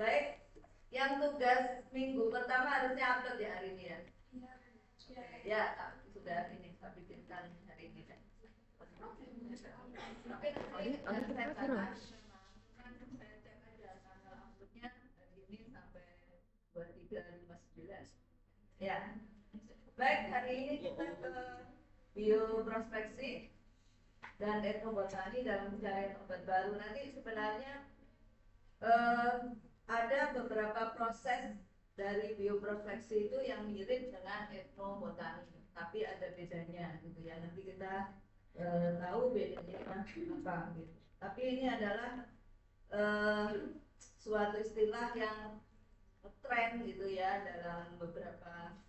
Baik, yang tugas minggu pertama harusnya upload ya hari ini ya. Ya, sudah ini saya bikinkan hari ini. Tapi nanti saya cek aja tanggal uploadnya hari ini sampai 23/59. Ya. Baik, hari ini kita ke bioprospeksi dan etnobotani dalam pencarian obat baru. Nanti sebenarnya ada beberapa proses dari bioprospeksi itu yang mirip dengan etnobotani, tapi ada bedanya gitu ya. Nanti kita tahu bedanya apa gitu. Tapi ini adalah suatu istilah yang tren gitu ya dalam beberapa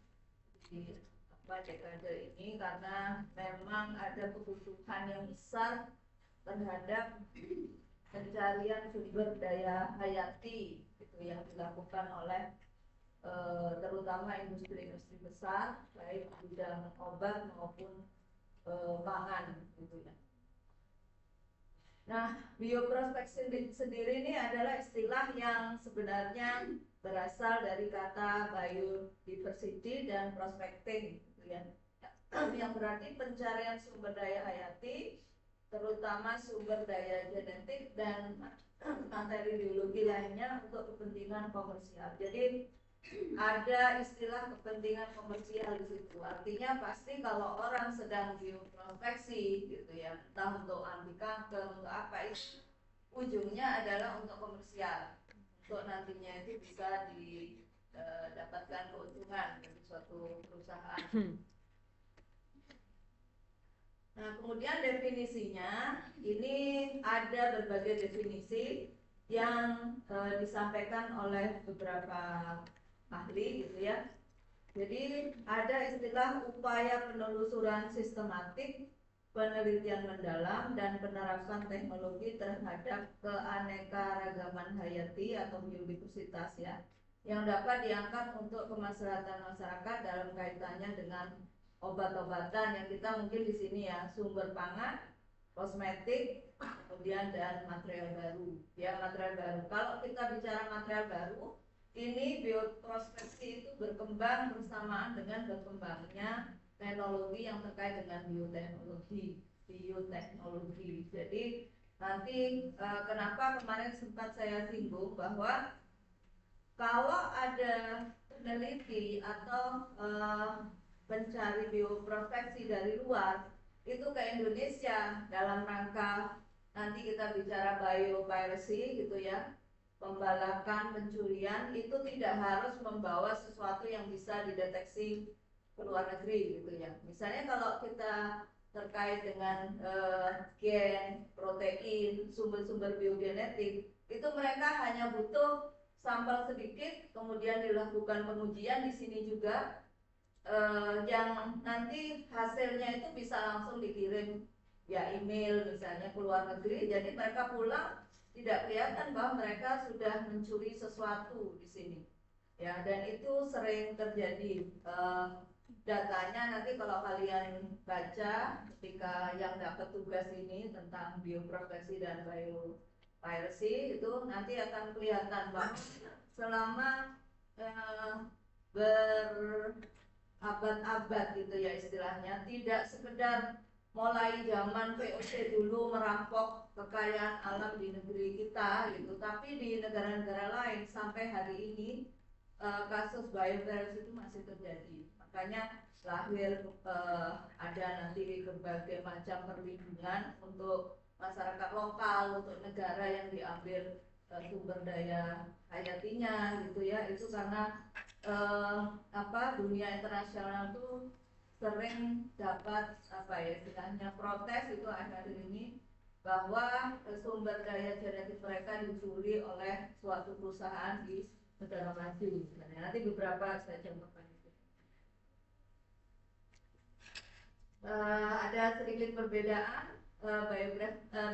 di dekade ini, karena memang ada kebutuhan yang besar terhadap pencarian sumber daya hayati gitu yang dilakukan oleh terutama industri-industri besar baik di bidang obat maupun pangan gitu ya. Nah, bioprospeksi sendiri ini adalah istilah yang sebenarnya berasal dari kata biodiversity dan prospecting gitu ya. Yang berarti pencarian sumber daya hayati, terutama sumber daya genetik dan materi biologi lainnya untuk kepentingan komersial. Jadi ada istilah kepentingan komersial di situ. Artinya pasti kalau orang sedang bioprospeksi gitu ya, entah untuk anti kanker, untuk apa, itu ujungnya adalah untuk komersial, untuk nantinya itu bisa didapatkan keuntungan dari suatu perusahaan. Nah, kemudian definisinya ini ada berbagai definisi yang disampaikan oleh beberapa ahli gitu ya. Jadi ada istilah upaya penelusuran sistematik, penelitian mendalam dan penerapan teknologi terhadap keanekaragaman hayati atau biodiversitas ya, yang dapat diangkat untuk kemaslahatan masyarakat dalam kaitannya dengan obat-obatan yang kita mungkin di sini ya, sumber pangan, kosmetik, kemudian dan material baru. Ya, material baru. Kalau kita bicara material baru, ini bioprospeksi itu berkembang bersamaan dengan berkembangnya teknologi yang terkait dengan bioteknologi. Jadi nanti kenapa kemarin sempat saya singgung bahwa kalau ada peneliti atau pencari bioprospeksi dari luar itu ke Indonesia dalam rangka nanti kita bicara biopiracy gitu ya, pembalakan, pencurian, itu tidak harus membawa sesuatu yang bisa dideteksi ke luar negeri gitu ya. Misalnya kalau kita terkait dengan gen, protein, sumber-sumber biogenetik, itu mereka hanya butuh sampel sedikit, kemudian dilakukan pengujian di sini juga, yang nanti hasilnya itu bisa langsung dikirim ya email misalnya ke luar negeri. Jadi mereka pulang tidak kelihatan bahwa mereka sudah mencuri sesuatu di sini ya, dan itu sering terjadi. Datanya nanti kalau kalian baca ketika yang dapat tugas ini tentang bioprospeksi dan biopiracy, itu nanti akan kelihatan bahwa selama berabad-abad gitu ya istilahnya, tidak sekedar mulai zaman VOC dulu merampok kekayaan alam di negeri kita gitu, tapi di negara-negara lain sampai hari ini kasus biopiracy itu masih terjadi. Makanya lahir ada nanti berbagai macam perlindungan untuk masyarakat lokal, untuk negara yang diambil sumber daya hayatinya gitu ya. Itu karena dunia internasional tuh sering dapat istilahnya protes itu akhir-akhir ini bahwa sumber daya genetik mereka dicuri oleh suatu perusahaan di negara maju. Nanti beberapa saya contohkan itu. Ada sedikit perbedaan.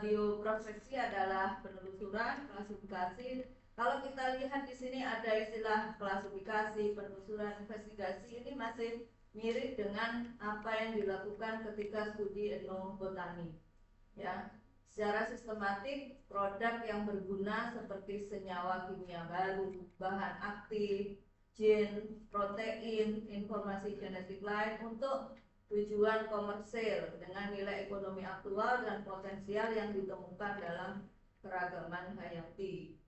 Bioprospeksi adalah penelusuran, klasifikasi. Kalau kita lihat di sini ada istilah klasifikasi, penelusuran, investigasi, ini masih mirip dengan apa yang dilakukan ketika studi etnobotani ya, secara sistematik produk yang berguna seperti senyawa kimia baru, bahan aktif, gen, protein, informasi genetik lain untuk tujuan komersil dengan nilai ekonomi aktual dan potensial yang ditemukan dalam keragaman hayati.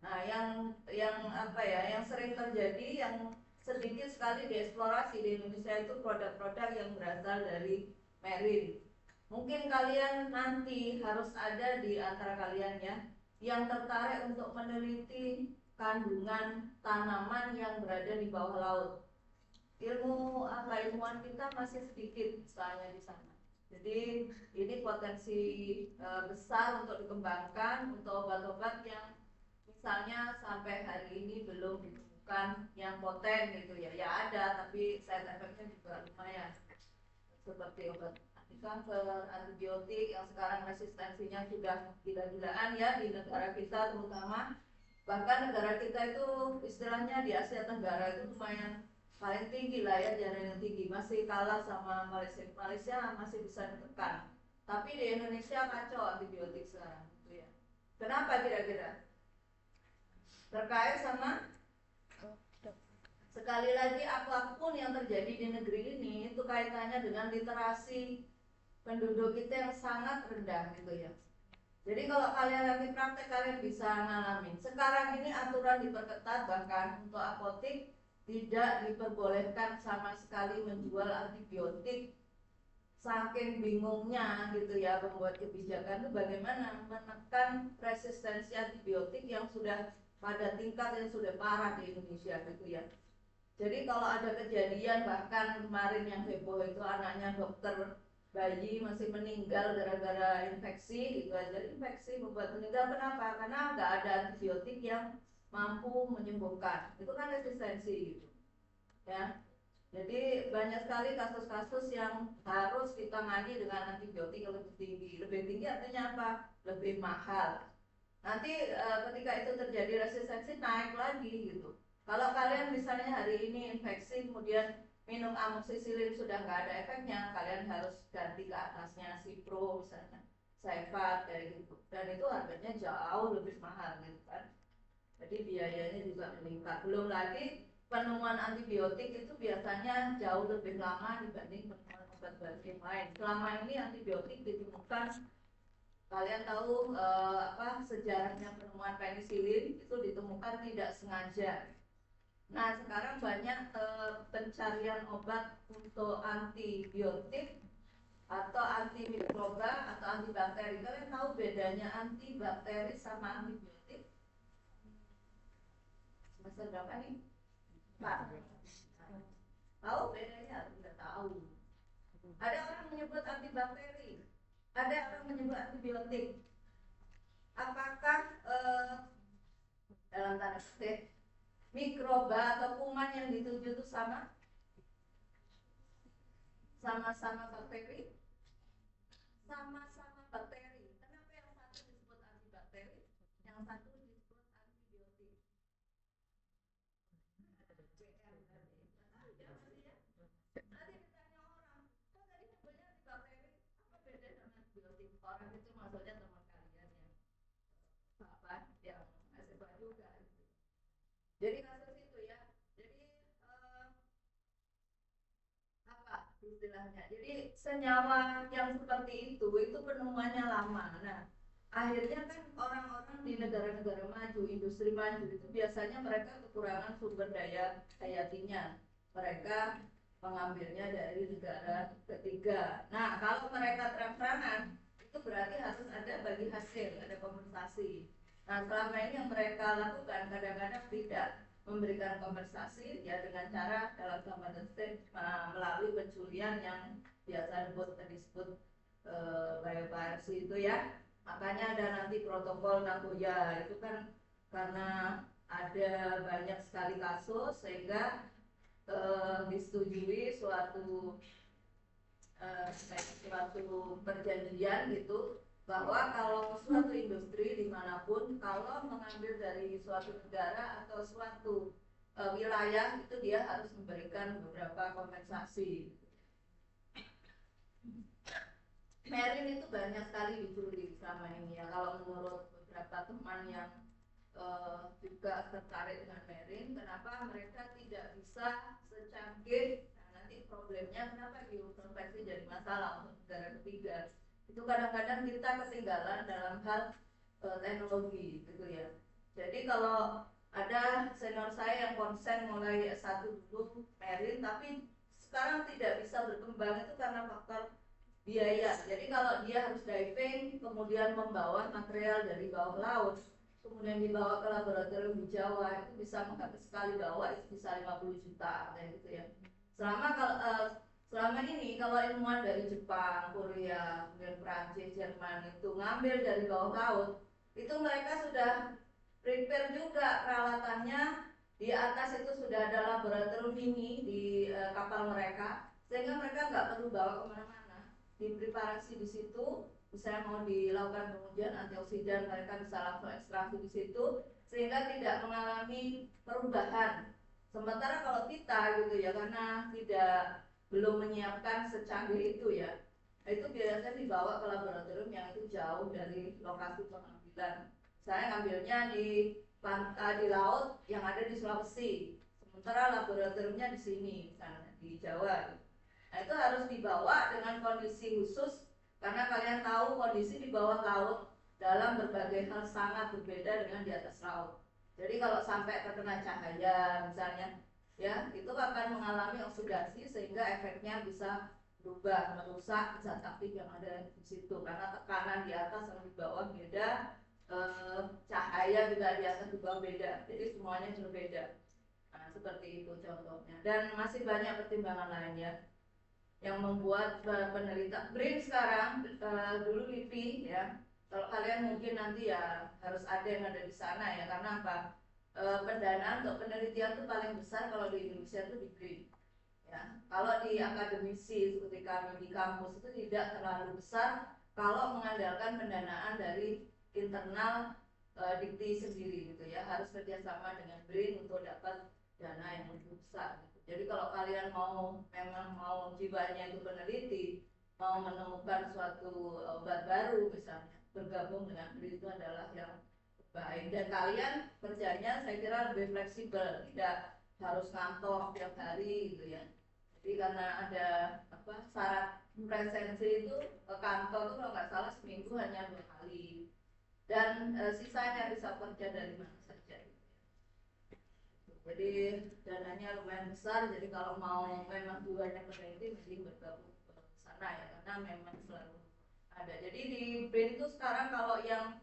Nah, yang sering terjadi, yang sedikit sekali dieksplorasi di Indonesia itu produk-produk yang berasal dari marine. Mungkin kalian nanti harus ada di antara kalian ya yang tertarik untuk meneliti kandungan tanaman yang berada di bawah laut. Ilmuwan kita masih sedikit soalnya di sana. Jadi ini potensi besar untuk dikembangkan untuk obat-obat yang misalnya sampai hari ini belum ditemukan yang poten gitu ya. Ya ada, tapi side effect-nya juga lumayan. Seperti obat anti kanker, antibiotik yang sekarang resistensinya sudah gila-gilaan ya di negara kita terutama. Bahkan negara kita itu istilahnya di Asia Tenggara itu lumayan paling tinggi lah ya, jaringan tinggi, masih kalah sama Malaysia. Malaysia masih bisa ditekan, tapi di Indonesia kacau antibiotik sekarang gitu ya. Kenapa kira-kira? Terkait sama, sekali lagi, apapun yang terjadi di negeri ini itu kaitannya dengan literasi penduduk kita yang sangat rendah gitu ya. Jadi kalau kalian nanti praktek, kalian bisa ngalamin. Sekarang ini aturan diperketat, bahkan untuk apotik tidak diperbolehkan sama sekali menjual antibiotik. Saking bingungnya gitu ya membuat kebijakan itu bagaimana menekan resistensi antibiotik yang sudah pada tingkat yang sudah parah di Indonesia gitu ya. Jadi kalau ada kejadian, bahkan kemarin yang heboh itu anaknya dokter bayi masih meninggal gara-gara infeksi gitu aja. Infeksi membuat meninggal, kenapa? Karena nggak ada antibiotik yang mampu menyembuhkan. Itu kan resistensi gitu ya. Jadi banyak sekali kasus-kasus yang harus ditangani dengan antibiotik yang lebih tinggi. Lebih tinggi artinya apa? Lebih mahal. Nanti ketika itu terjadi resistensi, naik lagi gitu. Kalau kalian misalnya hari ini infeksi kemudian minum amoxicillin sudah nggak ada efeknya, kalian harus ganti ke atasnya Cipro misalnya, Cephat kayak gitu. Dan itu harganya jauh lebih mahal gitu kan. Jadi biayanya juga meningkat. Belum lagi penemuan antibiotik itu biasanya jauh lebih lama dibanding penemuan obat baru yang lain. Selama ini antibiotik ditemukan, kalian tahu sejarahnya penemuan penisilin itu ditemukan tidak sengaja. Nah sekarang banyak pencarian obat untuk antibiotik atau antimikroba atau antibakteri. Kalian tahu bedanya antibakteri sama antibiotik? Semester berapa nih? Pak, tahu bedanya? Tidak tahu. Ada orang menyebut antibakteri, ada orang menyebut antibiotik. Apakah dalam tanda kutip mikroba atau kuman yang dituju itu sama? Sama-sama bakteri? Sama-sama bakteri. Kenapa yang satu disebut antibakteri, yang satu disebut antibiotik? Nanti ditanya orang, kok tadi nyebutnya antibakteri, apa beda dengan antibiotik? Orang itu maksudnya teman kalian yang mahasiswa juga gitu. Jadi kasus itu ya, jadi apa istilahnya? Jadi senyawa yang seperti itu penemuannya lama. Nah, akhirnya kan orang-orang di negara-negara maju, industri maju itu biasanya mereka kekurangan sumber daya hayatinya. Mereka mengambilnya dari negara ketiga. Nah, kalau mereka terang-terangan, itu berarti harus ada bagi hasil, ada kompensasi. Nah, selama ini yang mereka lakukan kadang-kadang tidak memberikan kompensasi ya dengan cara dalam tanda kutip melalui pencurian yang biasa disebut biopiracy itu ya. Makanya ada nanti protokol Nagoya itu kan karena ada banyak sekali kasus sehingga disetujui suatu perjanjian gitu bahwa kalau suatu industri dimanapun kalau mengambil dari suatu negara atau suatu wilayah itu dia harus memberikan beberapa kompensasi. Merin itu banyak sekali dicuri selama ini ya. Kalau menurut beberapa teman yang juga tertarik dengan Merin, kenapa mereka tidak bisa secanggih? Nah, nanti problemnya kenapa geoprospeksi jadi masalah untuk negara ketiga? Itu kadang-kadang kita ketinggalan dalam hal teknologi gitu ya. Jadi kalau ada senior saya yang konsen mulai S1 dulu Merin, tapi sekarang tidak bisa berkembang itu karena faktor biaya. Jadi kalau dia harus diving, kemudian membawa material dari bawah laut, kemudian dibawa ke laboratorium di Jawa, itu bisa sekali bawa itu bisa 50 juta kayak gitu ya. Selama ini kalau ilmuwan dari Jepang, Korea, kemudian Prancis, Jerman itu ngambil dari bawah laut, itu mereka sudah prepare juga peralatannya, di atas itu sudah ada laboratorium mini di kapal mereka, sehingga mereka nggak perlu bawa kemana-mana, dipreparasi di situ. Misalnya mau dilakukan pengujian antioksidan, mereka bisa langsung ekstraksi di situ sehingga tidak mengalami perubahan. Sementara kalau kita gitu ya, karena belum menyiapkan secanggih itu ya, itu biasanya dibawa ke laboratorium yang itu jauh dari lokasi pengambilan. Saya ngambilnya di laut yang ada di Sulawesi, sementara laboratoriumnya di sini, misalnya di Jawa. Nah, itu harus dibawa dengan kondisi khusus karena kalian tahu kondisi di bawah laut dalam berbagai hal sangat berbeda dengan di atas laut. Jadi kalau sampai terkena cahaya misalnya, ya itu akan mengalami oksidasi sehingga efeknya bisa berubah, merusak zat aktif yang ada di situ karena tekanan di atas dan di bawah beda, cahaya juga di atas di bawah beda, jadi semuanya berbeda. Nah, seperti itu contohnya, dan masih banyak pertimbangan lainnya yang membuat penelitian BRIN sekarang, dulu LIPI ya. Kalau kalian mungkin nanti ya harus ada yang ada di sana ya, karena apa? Pendanaan untuk penelitian itu paling besar kalau di Indonesia itu di BRIN. Ya, kalau di akademisi seperti kami di kampus itu tidak terlalu besar kalau mengandalkan pendanaan dari internal dikti sendiri gitu ya, harus kerjasama dengan BRIN untuk dapat dana yang lebih besar. Jadi kalau kalian memang mau jiwanya itu peneliti, mau menemukan suatu obat baru misalnya, bergabung dengan BRIN itu adalah yang baik. Dan kalian kerjanya saya kira lebih fleksibel, tidak harus ngantor tiap hari gitu ya. Jadi karena ada syarat presensi itu ke kantor itu kalau nggak salah seminggu hanya 2 kali, dan sisanya bisa kerja dari mana saja. Jadi dananya lumayan besar, jadi kalau mau memang jiwanya peneliti mesti bergabung ke sana ya, karena memang selalu ada. Jadi di BRIN itu sekarang kalau yang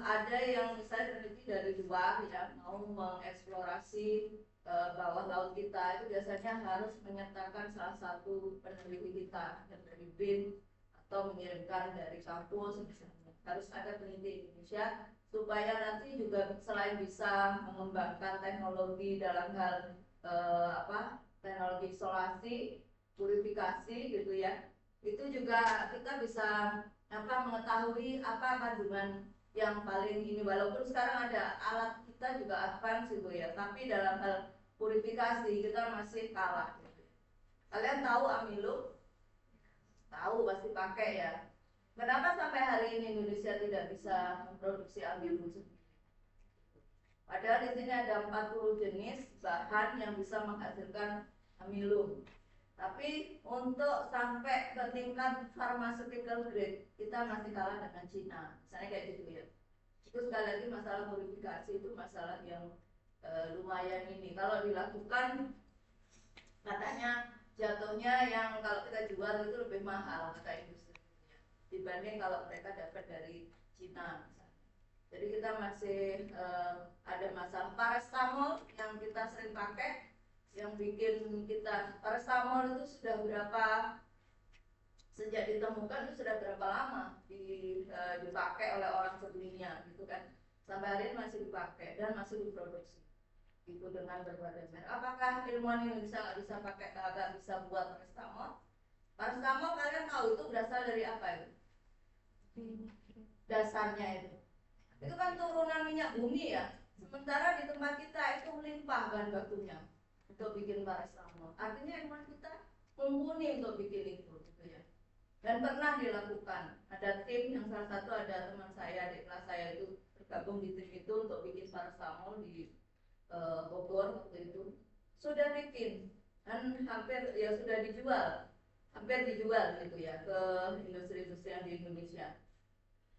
ada yang misalnya peneliti dari luar ya mau mengeksplorasi bawah laut kita, itu biasanya harus menyertakan salah satu peneliti kita yang dari BRIN atau mengirimkan dari kampus misalnya. Harus ada peneliti Indonesia supaya nanti juga selain bisa mengembangkan teknologi dalam hal teknologi isolasi, purifikasi gitu ya, itu juga kita bisa mengetahui apa kandungan yang paling ini, walaupun sekarang ada alat kita juga advance gitu ya, tapi dalam hal purifikasi kita masih kalah gitu. Kalian tahu amilo? Tahu pasti pakai ya. Kenapa sampai hari ini Indonesia tidak bisa memproduksi amilo sendiri? Padahal di sini ada 40 jenis bahan yang bisa menghasilkan amilo. Tapi untuk sampai ke tingkat pharmaceutical grade kita masih kalah dengan Cina. Misalnya kayak gitu ya. Itu sekali lagi masalah purifikasi itu masalah yang lumayan ini. Kalau dilakukan katanya jatuhnya yang kalau kita jual itu lebih mahal kata industri dibanding kalau mereka dapat dari Cina misalnya. Jadi kita masih ada masalah paracetamol yang kita sering pakai, yang bikin kita, paracetamol itu sudah sejak ditemukan itu sudah berapa lama dipakai oleh orang sedunia gitu kan, sampai hari ini masih dipakai dan masih diproduksi itu dengan berbagai merek. Apakah ilmuwan Indonesia nggak bisa pakai, nggak bisa buat paracetamol? Paracetamol kalian tahu itu berasal dari apa itu? Dasarnya itu kan turunan minyak bumi ya, sementara di tempat kita itu melimpah bahan bakunya untuk bikin paracetamol. Artinya ilmuwan kita mumpuni untuk bikin itu gitu ya. Dan pernah dilakukan, ada tim yang salah satu ada teman saya di kelas saya itu tergabung di tim itu untuk bikin paracetamol di Bogor waktu itu. Sudah bikin dan hampir ya sudah dijual, hampir dijual gitu ya ke industri-industri yang di Indonesia.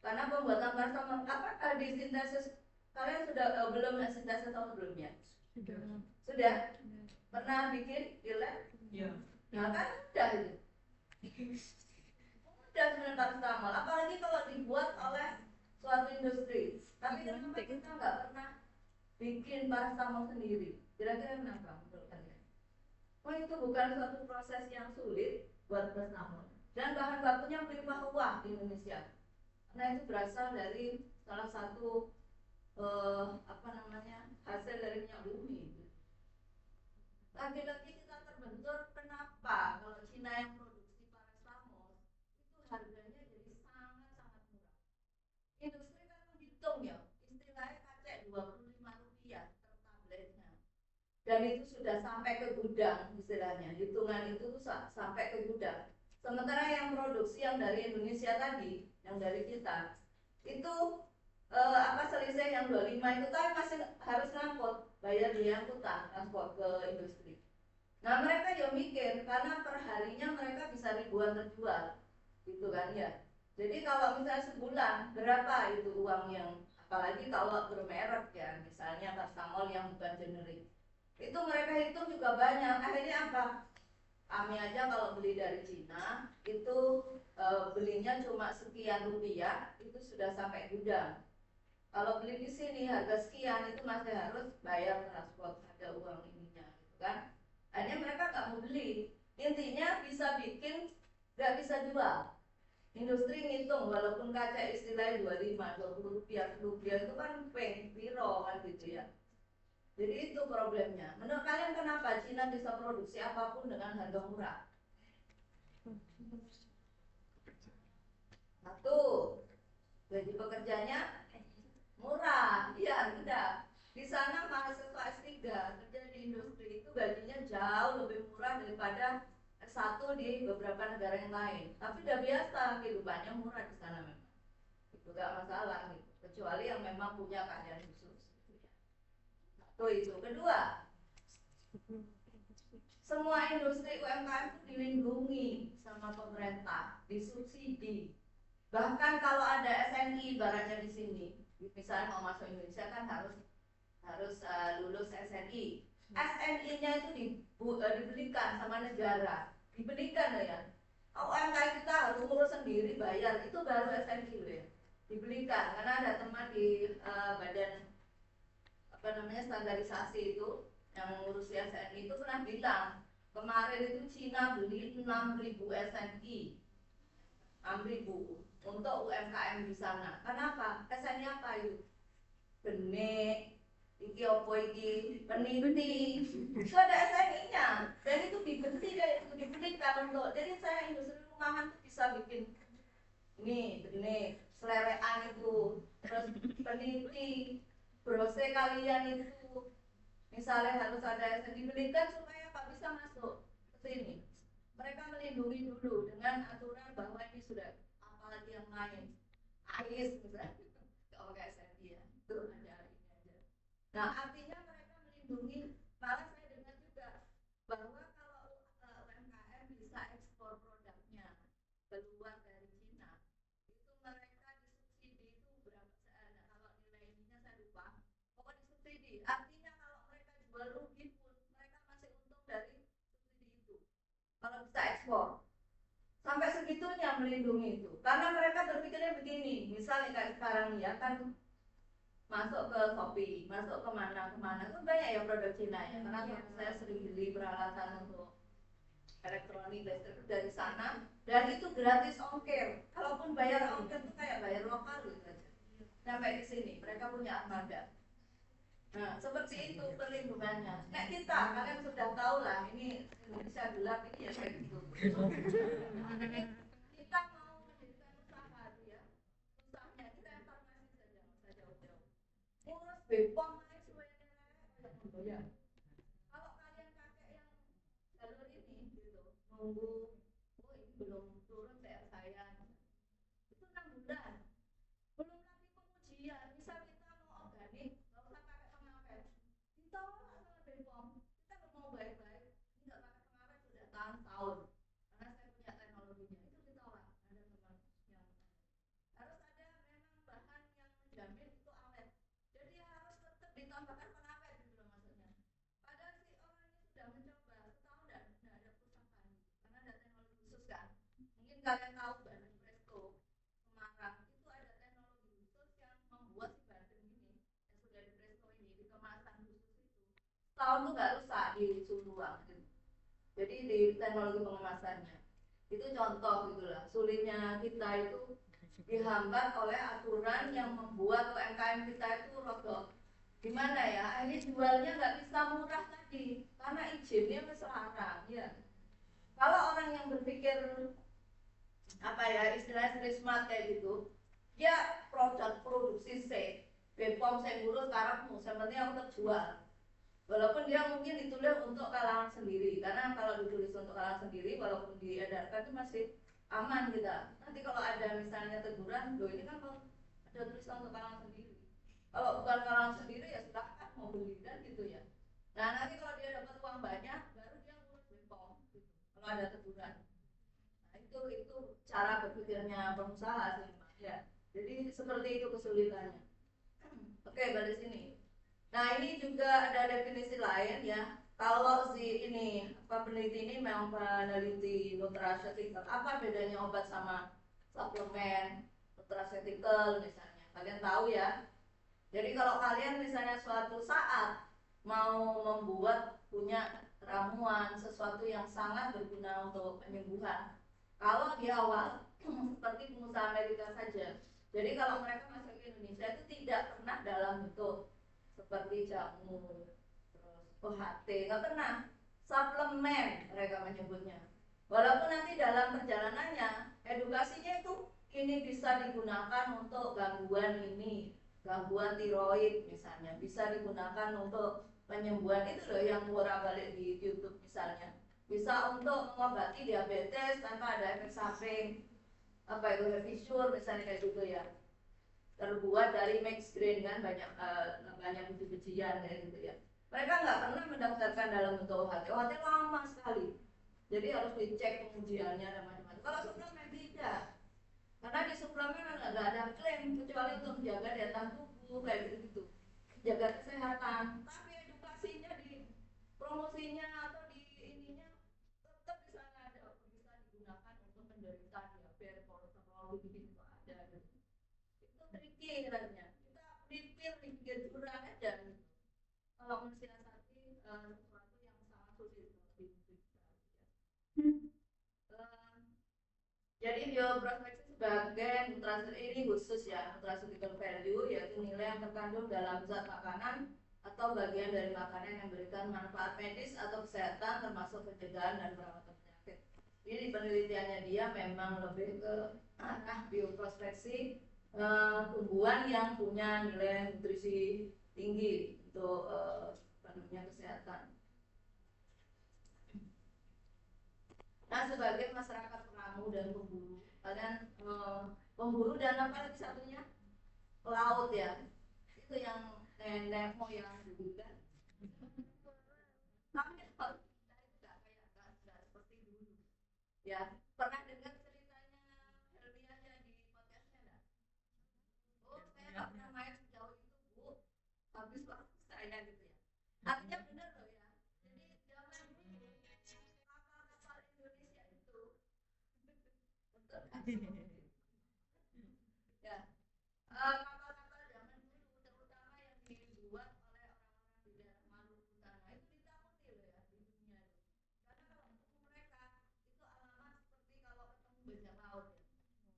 Karena pembuatan paracetamol, apakah di sintesis kalian sudah belum sintesis atau sebelumnya? Sudah? Pernah bikin di lab? Iya. Nah kan udah itu. Udah sebenarnya paracetamol, apalagi kalau dibuat oleh suatu industri. Tapi kenapa kita nggak pernah bikin paracetamol sendiri? Kira-kira kenapa menurut kalian? Oh itu bukan suatu proses yang sulit buat paracetamol. Dan bahan bakunya melimpah-ruah di Indonesia. Karena itu berasal dari salah satu hasil dari minyak bumi. Lagi-lagi kita terbentur kenapa kalau Cina yang produksi paracetamol itu harganya jadi sangat-sangat murah. Industri kan menghitung ya, istilahnya kacek Rp25 per tabletnya. Dan itu sudah sampai ke gudang istilahnya, hitungan itu sampai ke gudang. Sementara yang produksi yang dari Indonesia tadi, yang dari kita, itu selisih yang 25 itu kan masih harus ngangkut, bayar biaya angkutan transport ke industri. Nah mereka ya mikir karena perharinya mereka bisa ribuan terjual, gitu kan ya. Jadi kalau misalnya sebulan berapa itu uang yang, apalagi kalau bermerek ya, misalnya paracetamol yang bukan generik, itu mereka hitung juga banyak. Akhirnya apa? Kami aja kalau beli dari Cina itu belinya cuma sekian rupiah, itu sudah sampai gudang. Kalau beli di sini harga sekian itu masih harus bayar transport, ada uang ininya gitu kan. Akhirnya mereka nggak mau beli. Intinya bisa bikin, nggak bisa jual. Industri ngitung walaupun kaca istilahnya 25, 20 rupiah, 10 rupiah itu kan piro kan gitu ya. Jadi itu problemnya. Menurut kalian kenapa Cina bisa produksi apapun dengan harga murah? Satu, gaji pekerjanya murah, iya tidak. Di sana mahasiswa S3 kerja di industri itu gajinya jauh lebih murah daripada S1 di beberapa negara yang lain. Tapi udah biasa kehidupannya murah di sana memang. Itu gak masalah gitu. Kecuali yang memang punya keahlian khusus. Satu itu. Kedua, semua industri UMKM itu dilindungi sama pemerintah, disubsidi. Bahkan kalau ada SNI ibaratnya di sini, misalnya mau masuk Indonesia kan harus lulus SNI. SNI-nya itu dibelikan sama negara, dibelikan ya. UMKM kita harus ngurus sendiri bayar, itu baru SNI loh ya. Dibelikan karena ada teman di badan standarisasi itu yang mengurus SNI itu pernah bilang kemarin itu Cina beli 6.000 SNI, 6.000 untuk UMKM di sana. Kenapa? SNI apa itu? Benih, iki opo iki, peniti, itu ada SNI-nya dan itu dibelikan untuk. Jadi saya industri rumahan tuh bisa bikin ini benih, selerean itu, terus peniti, brose kalian itu misalnya harus ada SNI dibelikan supaya Pak bisa masuk ke sini. Mereka melindungi dulu dengan aturan bahwa ini sudah, apalagi yang lain, AIS misalnya, kalau kayak SNI ya, itu ada ini aja. Nah artinya mereka melindungi. Malah saya dengar juga bahwa kalau UMKM bisa ekspor produknya keluar dari Cina, itu mereka disubsidi itu berapa? Kalau nilai ininya saya lupa. Pokoknya disubsidi. Artinya kalau mereka jual rugi pun mereka masih untung dari subsidi itu. Kalau bisa ekspor. Sampai segitunya melindungi itu. Karena mereka berpikirnya begini, misalnya kayak sekarang ya kan masuk ke Shopee, masuk kemana itu banyak ya produk Cina ya. Karena saya sering beli peralatan untuk elektronik listrik dari sana dan itu gratis ongkir. Kalaupun bayar ongkir itu kayak bayar lokal gitu aja. Sampai di sini mereka punya armada. Nah seperti itu perlindungannya. Nah kita kalian sudah tahu lah ini Indonesia gelap ini ya kayak gitu. Kita mau mendirikan usaha ya, usahanya kita yang farmasi saja, nggak usah jauh-jauh. Ngurus BPOM aja semuanya ya. Kalau kalian pakai yang jalur ini gitu, nunggu, oh ini belum turun PR saya tahun tuh nggak rusak di suhu ruang gitu. Jadi di teknologi pengemasannya itu contoh gitulah, sulitnya kita itu dihambat oleh aturan yang membuat UMKM kita itu roboh. Gimana ya, akhirnya jualnya nggak bisa murah tadi karena izinnya melarang ya. Kalau orang yang berpikir apa ya, istilahnya street smart kayak gitu, dia produksi Bepom saya ngurus karepmu, yang penting aku terjual. Walaupun dia mungkin ditulis untuk kalangan sendiri, karena kalau ditulis untuk kalangan sendiri walaupun diedarkan itu masih aman kita. Nanti kalau ada misalnya teguran, loh ini kan kalau ada tulisan untuk kalangan sendiri, kalau bukan kalangan sendiri ya silahkan mau beli dan gitu ya. Nah nanti kalau dia dapat uang banyak baru dia ngurus Bepom gitu, kalau ada teguran. Nah itu cara berpikirnya pengusaha sih ya. Jadi seperti itu kesulitannya. Oke, balik sini. Nah ini juga ada definisi lain ya. Kalau si ini peneliti ini memang peneliti nutraceutical, apa bedanya obat sama suplemen nutraceutical misalnya? Kalian tahu ya. Jadi kalau kalian misalnya suatu saat mau membuat punya ramuan sesuatu yang sangat berguna untuk penyembuhan, kalau di awal seperti pengusaha Amerika saja. Jadi kalau mereka masuk ke Indonesia itu tidak pernah dalam bentuk seperti jamu, terus OHT, nggak pernah. Suplemen mereka menyebutnya. Walaupun nanti dalam perjalanannya edukasinya itu ini bisa digunakan untuk gangguan ini, gangguan tiroid misalnya, bisa digunakan untuk penyembuhan itu loh yang bolak-balik di YouTube misalnya, bisa untuk mengobati diabetes tanpa ada efek samping, apa itu refisur misalnya kayak gitu ya, terbuat dari mixed grain kan, banyak biji-bijian kayak gitu ya. Mereka nggak pernah mendaftarkan dalam bentuk OHT. OHT lama sekali, jadi harus dicek pengujiannya dan macam-macam. Kalau suplemen tidak, karena di suplemen nggak ada klaim kecuali untuk menjaga daya tahan tubuh kayak gitu, jaga kesehatan. Tapi edukasinya di promosinya atau di ininya tetap di sana ada, bisa digunakan untuk penderita diabetes, kolesterol gitu ada gitu. Itu tricky sebenarnya. Kita pikir pikir curang aja gitu. Kalau mensiasati sesuatu yang sangat sulit untuk jadi bioprospeksi sebagai nutrasi ini khusus ya, nutraceutical value yaitu nilai yang terkandung dalam zat makanan atau bagian dari makanan yang memberikan manfaat medis atau kesehatan termasuk pencegahan dan perawatan penyakit. Jadi penelitiannya dia memang lebih ke arah bioprospeksi tumbuhan yang punya nilai nutrisi tinggi untuk kesehatan. Nah sebagai masyarakat pengamu dan pemburu, kalian pemburu dan apa lagi satunya, pelaut ya, itu yang nenek moyang dulu kan. Tapi kalau kita itu nggak seperti dulu ya. Pernah dengar ceritanya Helmianya di podcastnya nggak? Oh saya nggak pernah main sejauh itu bu, habis waktu saya gitu ya. Artinya benar loh ya. Jadi zaman dulu kapal-kapal Indonesia itu ya, kapal-kapal zaman dulu terutama yang dibuat oleh orang-orang di daerah Maluku sana itu ditakuti loh ya di dunia itu. Karena kalau ketemu mereka itu alamat seperti kalau ketemu bajak laut ya.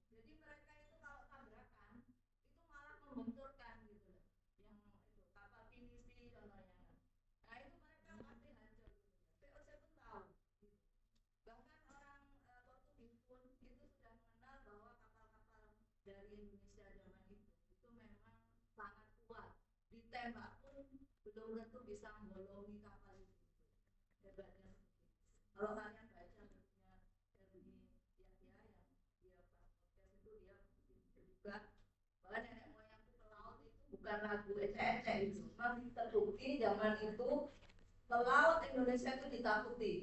Jadi mereka itu kalau tabrakan itu malah membenturkan gitu loh. Yang itu kapal pinisi contohnya. Nah itu mereka pasti hancur gitu ya. VOC pun tahu. Gitu. Bahkan orang Portugis pun itu sudah mengenal bahwa kapal-kapal dari Indonesia zaman itu memang sangat kuat. Ditembak pun belum tentu bisa membolongi kapal itu. Hebatnya seperti itu. Kalau kalian baca bukunya Helmi Yahya yang dia pas podcast itu dia juga bahwa nenek moyangku pelaut itu bukan lagu ecek-ecek itu. Memang terbukti zaman itu pelaut Indonesia itu ditakuti.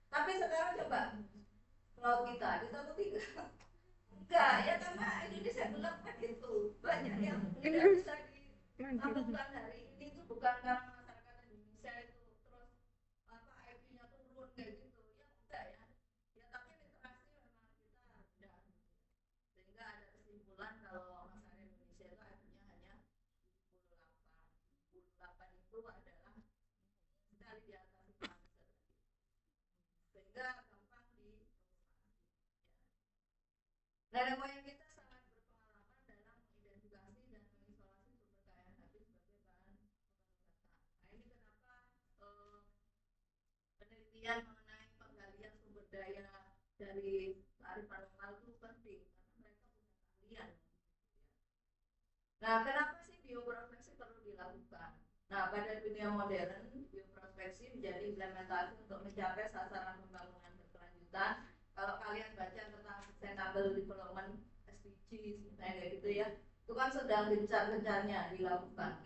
Tapi sekarang coba pelaut kita ditakuti enggak ya, karena Indonesia gelap kan gitu. Banyak yang tidak bisa dilakukan hari ini itu bukan karena masyarakat Indonesia itu terus apa IQ-nya turun kayak gitu ya, enggak ya. Ya tapi literasi memang kita rendah gitu. Sehingga ada kesimpulan kalau masyarakat Indonesia itu IQ-nya hanya 78. 78 itu adalah sekali Nenek moyang kita sangat berpengalaman dalam mengidentifikasi dan mengisolasi sumber daya hayati sebagai bahan pengobatan. Nah, ini kenapa penelitian mengenai penggalian sumber daya dari kearifan lokal itu penting karena mereka punya keahlian. Nah, kenapa sih bioprospeksi perlu dilakukan? Nah, pada dunia modern, bioprospeksi menjadi implementasi untuk mencapai sasaran pembangunan berkelanjutan. Kalau kalian baca tentang Sustainable Development SDGs, misalnya kayak gitu ya, itu kan sedang gencar-gencarnya dilakukan.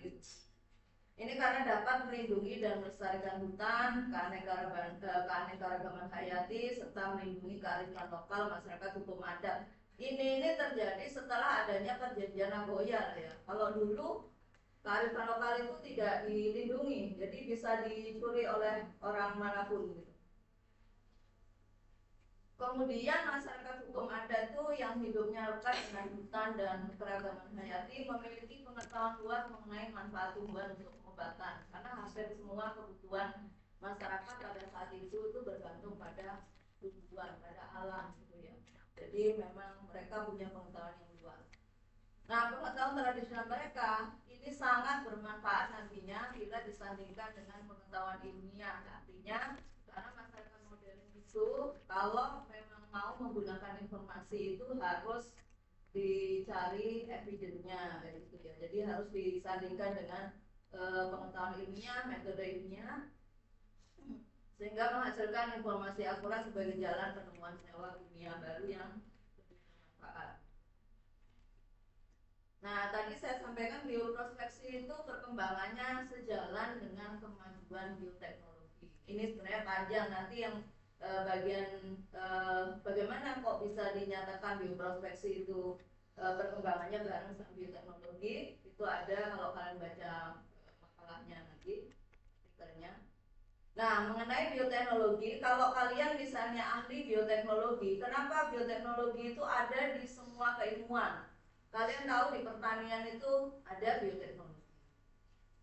Ini karena dapat melindungi dan melestarikan hutan, keanekaragaman hayati, serta melindungi kearifan lokal masyarakat hukum adat. Ini terjadi setelah adanya perjanjian Nagoya ya. Kalau dulu kearifan lokal itu tidak dilindungi, jadi bisa dicuri oleh orang manapun. Gitu. Kemudian masyarakat hukum adat itu yang hidupnya lekat dengan hutan dan keragaman hayati memiliki pengetahuan luas mengenai manfaat tumbuhan untuk pengobatan, karena hampir semua kebutuhan masyarakat pada saat itu bergantung pada tumbuhan, pada alam gitu ya. Jadi memang mereka punya pengetahuan yang luas. Nah, pengetahuan tradisional mereka ini sangat bermanfaat nantinya bila disandingkan dengan pengetahuan ilmiah. Artinya karena masyarakat modern itu kalau memang mau menggunakan informasi itu harus dicari evidence-nya gitu ya. Jadi harus disandingkan dengan pengetahuan ilmiah, metode ilmiah, sehingga menghasilkan informasi akurat sebagai jalan penemuan sewa dunia baru yang bermanfaat. Nah, tadi saya sampaikan bioprospeksi itu perkembangannya sejalan dengan kemajuan bioteknologi. Ini sebenarnya panjang, nanti yang bagian bagaimana kok bisa dinyatakan bioprospeksi itu perkembangannya bareng sama bioteknologi, itu ada kalau kalian baca makalahnya nanti, artikelnya. Nah, mengenai bioteknologi, kalau kalian misalnya ahli bioteknologi, kenapa bioteknologi itu ada di semua keilmuan? Kalian tahu di pertanian itu ada bioteknologi.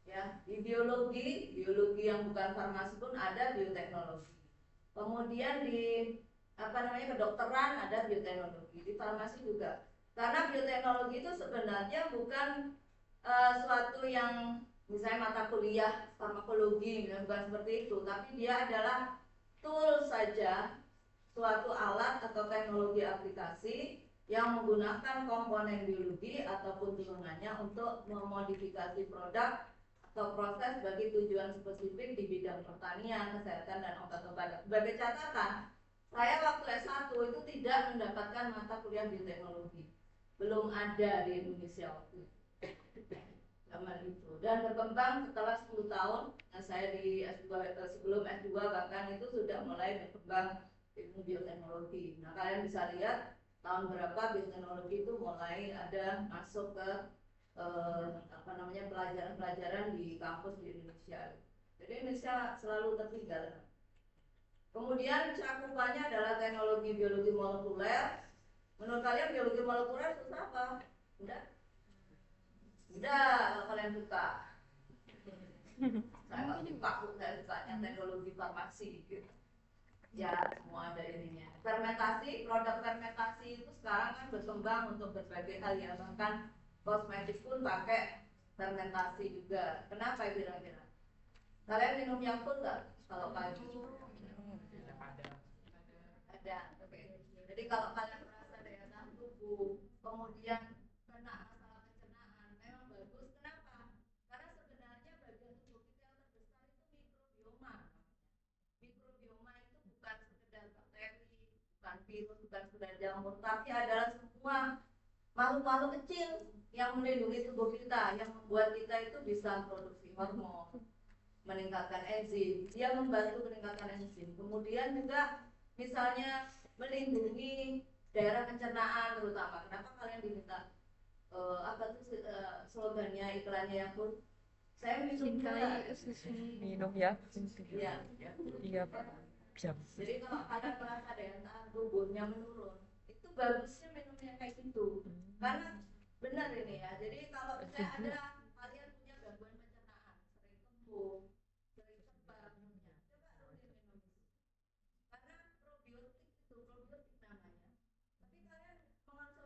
Ya, di biologi yang bukan farmasi pun ada bioteknologi. Kemudian di kedokteran ada bioteknologi, di farmasi juga. Karena bioteknologi itu sebenarnya bukan suatu yang misalnya mata kuliah farmakologi, bukan seperti itu, tapi dia adalah tool saja, suatu alat atau teknologi aplikasi yang menggunakan komponen biologi ataupun turunannya untuk memodifikasi produk atau proses bagi tujuan spesifik di bidang pertanian, kesehatan, dan obat-obatan. Sebagai catatan, saya waktu S1 itu tidak mendapatkan mata kuliah bioteknologi. Belum ada di Indonesia waktu itu. Zaman itu. Dan berkembang setelah 10 tahun, saya di S2, sebelum S2 bahkan itu sudah mulai berkembang ilmu bioteknologi. Nah, kalian bisa lihat tahun berapa bioteknologi itu mulai ada masuk ke pelajaran-pelajaran di kampus di Indonesia. Jadi Indonesia selalu tertinggal. Kemudian cakupannya adalah teknologi biologi molekuler. Menurut kalian biologi molekuler itu apa? Udah? Udah, kalau kalian buka. Saya nggak suka, saya sukanya teknologi farmasi gitu. Ya, semua ada ininya. Fermentasi, produk fermentasi itu sekarang kan berkembang untuk berbagai hal ya, bahkan kosmetik pun pakai fermentasi juga. Kenapa kira-kira? Kalian minum Yakult nggak kalau pagi? Ada. Oke. Jadi kalau kalian merasa daya tahan tubuh, kemudian kena masalah pencernaan, memang bagus. Kenapa? Karena sebenarnya bagian tubuh kita yang terbesar itu mikrobioma. Mikrobioma itu bukan sekedar bakteri, bukan virus, bukan sekedar jamur, tapi adalah semua makhluk-makhluk kecil yang melindungi tubuh kita, yang membuat kita itu bisa produksi hormon, meningkatkan enzim. Dia membantu meningkatkan enzim. Kemudian juga misalnya melindungi daerah pencernaan terutama. Kenapa kalian diminta slogannya iklannya yang pun saya minum ya. Iya, iya Pak. Jadi kalau kalian merasa daya tahan tubuhnya menurun, itu bagusnya minumnya kayak gitu. Karena benar ini ya. Jadi kalau misalnya ada kalian punya gangguan pencernaan, sering kembung, sering cepat minumnya, coba rutin minum itu. Karena probiotik itu, probiotik namanya. Tapi kalian mengonsumsi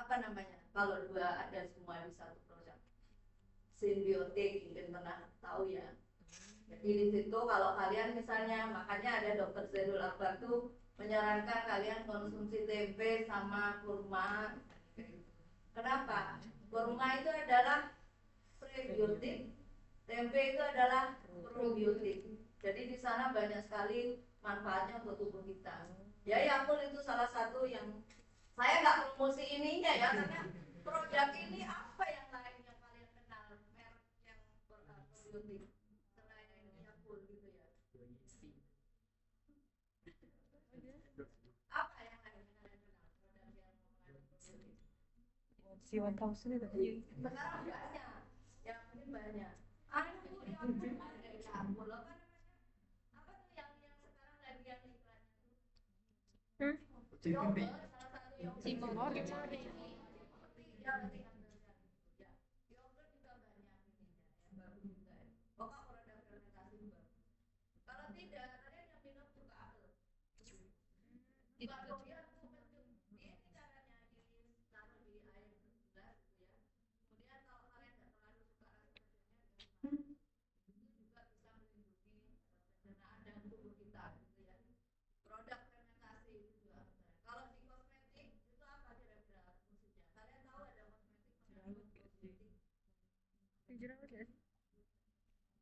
apa namanya, kalau dua ada semua di satu produk, simbiotik, mungkin pernah tahu ya. Jadi di situ kalau kalian misalnya, makanya ada dokter Zainul Akbar tuh menyarankan kalian konsumsi tempe sama kurma. Kenapa? Kurma itu adalah prebiotik, tempe itu adalah probiotik. Jadi di sana banyak sekali manfaatnya untuk tubuh kita. Ya, Yakult itu salah satu yang saya nggak promosi ininya ya, karena produk ini apa yang lain yang kalian kenal merek yang probiotik selain Yakult gitu ya? Apa yang lain yang kalian kenal produk yang mengandung probiotik? Si 1000 itu. Sekarang banyak, ya mungkin banyak. Anu yang ada Yakult apa namanya? Apa tuh yang sekarang lagi yang iklannya tuh? Yogurt, salah satu yogurt. Cimol. Ya, berarti yang ya. Yogurt juga banyak ininya, ya bagus juga ya. Pokok produk fermentasi juga. Kalau tidak, kalian yang minum juga apel. Bukan kemudian tuh penting. Ini caranya ditaruh di air bergelas gitu ya. Kemudian kalau kalian nggak terlalu suka rasa pedasnya, itu juga bisa melindungi pencernaan dan tubuh kita gitu ya. Produk fermentasi itu juga. Kalau di kosmetik itu apa kira-kira fungsinya? Kalian tahu ada kosmetik mengandung probiotik? Jerawat ya?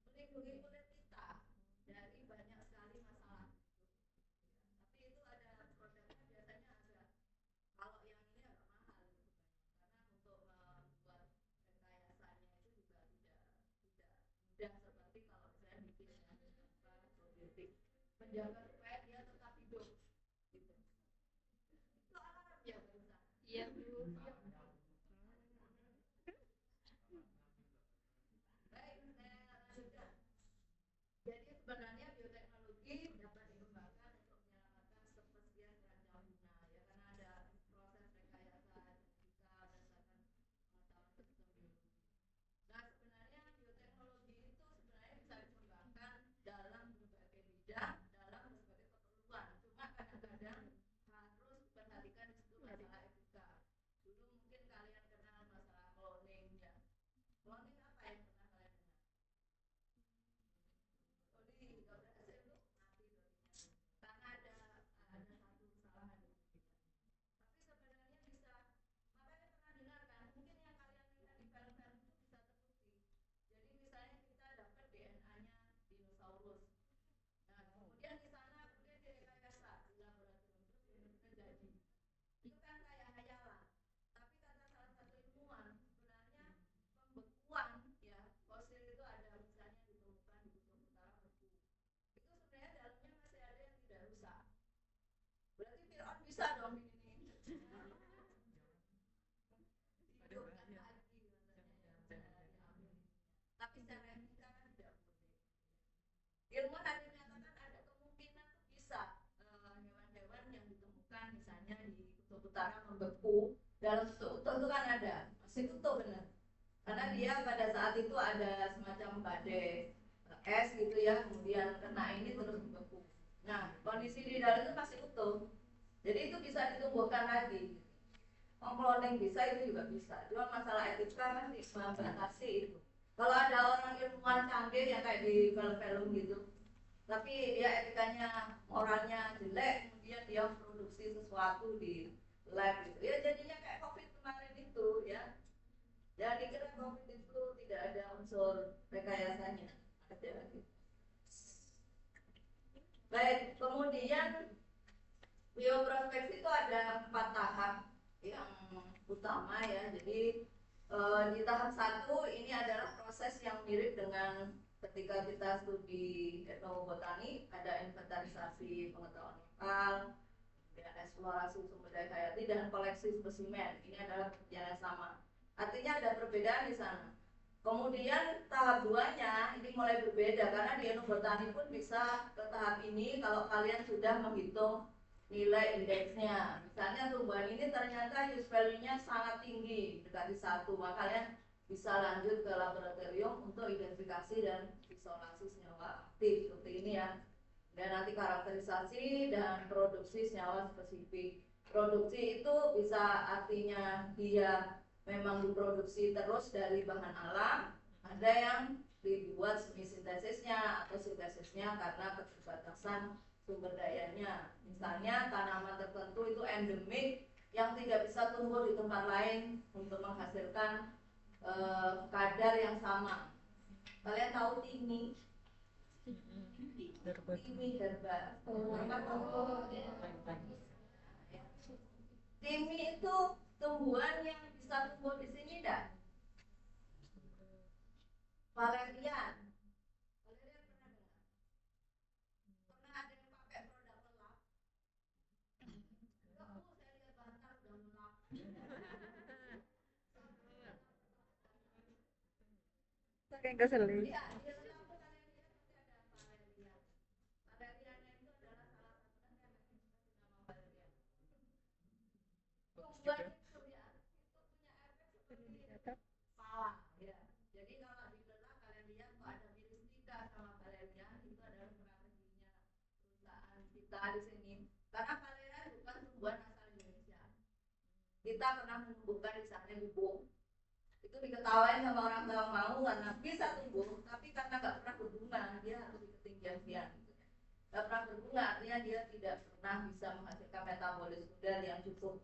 Melindungi kulit kita dari banyak sekali masalah. Tapi itu ada produknya biasanya ada. Kalau yang ini agak mahal gitu kan. Karena untuk membuat rekayasanya itu juga tidak mudah seperti kalau saya bikin yang probiotik. Menjaga supaya dia tetap hidup. Gitu. Itu alarm ya barusan. Iya, Bu. Baik, saya lanjutkan. Jadi sebenarnya bioteknologi dapat dikembangkan untuk menyelamatkan kepastian rancang guna ya, karena ada proses rekayasa genetika berdasarkan pengetahuan sistem biologi. Nah, sebenarnya bioteknologi itu sebenarnya bisa dikembangkan dalam berbagai bidang, dalam berbagai keperluan. Cuma kadang-kadang harus perhatikan di situ masalah etika. Dulu mungkin kalian kenal masalah cloning ya. Cloning apa yang pernah kalian dengar? Cloning nggak berhasil tuh mati dulunya. Karena ada satu kesalahan di situ. Tapi sebenarnya bisa, makanya pernah dengar kan? Mungkin yang kalian lihat di film-film itu bisa terbukti. Jadi misalnya kita dapat DNA-nya dinosaurus. Nah, kemudian di sana kemudian direkayasa di laboratorium terus benar-benar jadi. Itu kan kayak hayalan. Tapi kata salah satu ilmuwan, sebenarnya pembekuan ya fosil itu ada misalnya ditemukan di kutub utara beku. Itu sebenarnya dalamnya masih ada yang tidak rusak. Berarti Fir'aun bisa dong ini. Hidupkan lagi katanya ya, diambil. Tapi secara etika kan tidak boleh. Ilmuwan hanya menyatakan ada kemungkinan tuh bisa hewan-hewan yang ditemukan misalnya di kutub utara membeku dalam bentuk utuh itu kan ada, masih utuh benar. Karena dia pada saat itu ada semacam badai es gitu ya, kemudian kena ini terus membeku. Nah, kondisi di dalam itu masih utuh. Jadi itu bisa ditumbuhkan lagi. Cloning bisa, itu juga bisa. Cuma masalah etika kan membatasi itu. Kalau ada orang ilmuwan canggih yang kayak di film-film gitu, tapi dia etikanya, moralnya jelek, kemudian dia produksi sesuatu di lab gitu, ya jadinya kayak COVID kemarin itu ya. Jangan dikira COVID itu tidak ada unsur rekayasanya, ada gitu. Baik, kemudian bioprospeksi itu ada 4 tahap yang utama ya. Jadi di tahap 1 ini adalah proses yang mirip dengan ketika kita studi etnobotani, ada inventarisasi pengetahuan lokal, ya, eksplorasi sumber daya hayati dan koleksi spesimen. Ini adalah pekerjaan yang sama. Artinya ada perbedaan di sana. Kemudian tahap 2-nya ini mulai berbeda karena di etnobotani pun bisa ke tahap ini kalau kalian sudah menghitung nilai indeksnya. Misalnya tumbuhan ini ternyata use value-nya sangat tinggi, dekati 1, maka kalian bisa lanjut ke laboratorium untuk identifikasi dan isolasi senyawa aktif seperti ini ya. Dan nanti karakterisasi dan produksi senyawa spesifik. Produksi itu bisa artinya dia memang diproduksi terus dari bahan alam, ada yang dibuat semi-sintesisnya atau sintesisnya karena keterbatasan sumber dayanya. Misalnya tanaman tertentu itu endemik yang tidak bisa tumbuh di tempat lain untuk menghasilkan kadar yang sama. Kalian tahu timi? Timi herba. Timi itu tumbuhan yang bisa tumbuh di sini dah. Valerian. Valerian pernah dengar? Pernah ada yang pakai produk lelap? Enggak, Bu, saya lihat bantar udah lelap. Saking keselnya. Iya, dia lelap tuh kalian lihat nanti ada valerian. Valeriannya itu adalah salah satu yang nama valerian. Tumbuhan itu ya, itu punya efek seperti pala ya. Jadi kalau di belah kalian lihat kok ada miristika sama valerian, itu adalah strateginya perusahaan kita di sini. Karena valerian bukan tumbuhan asal Indonesia. Kita pernah menumbuhkan di sana di Bung. Itu diketawain sama orang Tawang mau karena bisa tumbuh, tapi karena nggak pernah berbunga, dia harus di ketinggian sekian. Nggak pernah berbunga artinya dia tidak pernah bisa menghasilkan metabolis udara yang cukup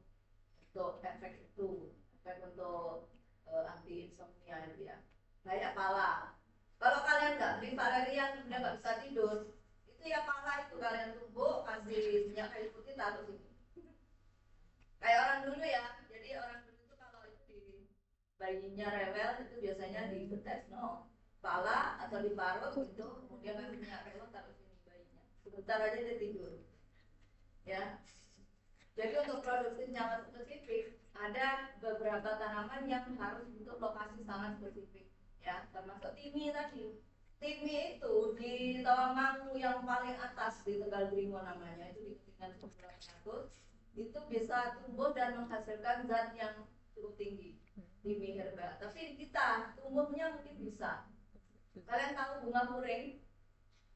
untuk efek itu, efek untuk anti insomnia itu ya. Kayak pala. Kalau kalian nggak beli valerian kemudian nggak bisa tidur, itu ya pala itu kalian tumbuk kasih minyak kayu putih taruh sini. Kayak orang dulu ya. Jadi orang dulu itu kalau itu di bayinya rewel itu biasanya dibetes no pala atau diparut gitu, kemudian kasih minyak kayu taruh sini bayinya. Sebentar aja dia tidur. Ya. Jadi untuk produksi senyawa spesifik ada beberapa tanaman yang harus untuk lokasi sangat spesifik, ya termasuk timi tadi. Timi itu di Tawangmangu yang paling atas di Tegal Bringo namanya, itu di ketinggian 1100, itu bisa tumbuh dan menghasilkan zat yang cukup tinggi, timi herba. Tapi kita tumbuhnya mungkin bisa. Kalian tahu bunga puring?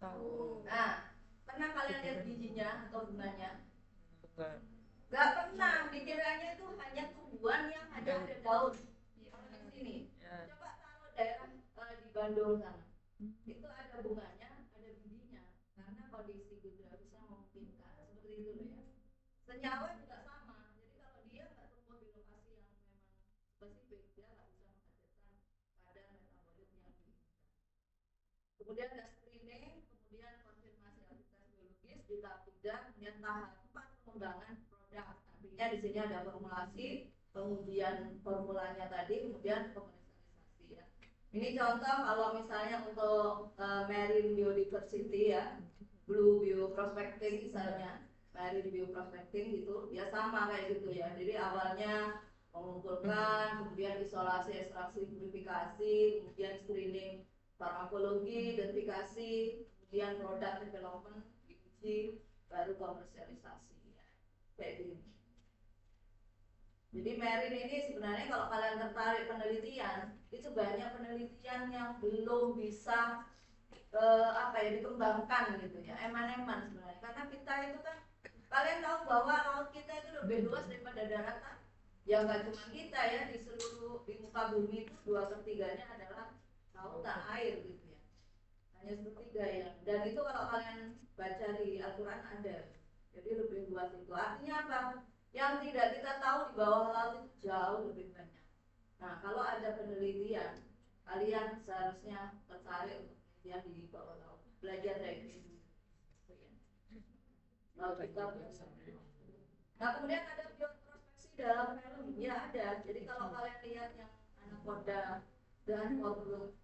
Tahu. Nah, pernah kalian lihat bijinya atau bunganya? Bukan. Gak pernah, dikiranya itu hanya tumbuhan yang hanya ada daun di sini. Ya. Coba taruh daerah di Bandung sana, itu ada bunganya, ada bijinya, karena kondisi geografisnya memungkinkan seperti itu loh ya. Senyawa juga sama, jadi kalau dia nggak tumbuh di lokasi yang memang spesifik, dia nggak bisa menghasilkan kadar metabolit yang diinginkan. Kemudian ada screening, kemudian konfirmasi aktivitas biologis di tahap 3, kemudian tahap 4 pengembangan. Artinya di sini ada formulasi, pengujian formulanya tadi, kemudian komersialisasi ya. Ini contoh kalau misalnya untuk marine biodiversity ya, blue bioprospecting misalnya, marine bioprospecting gitu, ya sama kayak gitu ya. Jadi awalnya mengumpulkan, kemudian isolasi, ekstraksi, purifikasi, kemudian screening farmakologi, identifikasi, kemudian product development, diuji, baru komersialisasi. Kayak gini. Jadi marine ini sebenarnya kalau kalian tertarik penelitian, itu banyak penelitian yang belum bisa dikembangkan gitu ya, eman-eman sebenarnya. Karena kita itu kan, kalian tahu bahwa laut kita itu lebih luas daripada daratan. Ya nggak cuma kita ya, di seluruh di muka bumi itu 2/3 adalah lautan air gitu ya. Hanya 1/3 ya. Dan itu kalau kalian baca di Al-Quran ada. Jadi lebih luas itu. Artinya apa? Yang tidak kita tahu di bawah laut itu jauh lebih banyak. Nah, kalau ada penelitian, kalian seharusnya tertarik untuk penelitian di bawah laut. Belajar dari itu. Laut kita. Nah, kemudian ada bioprospeksi dalam film. Ya ada. Jadi kalau kalian lihat yang anaconda dan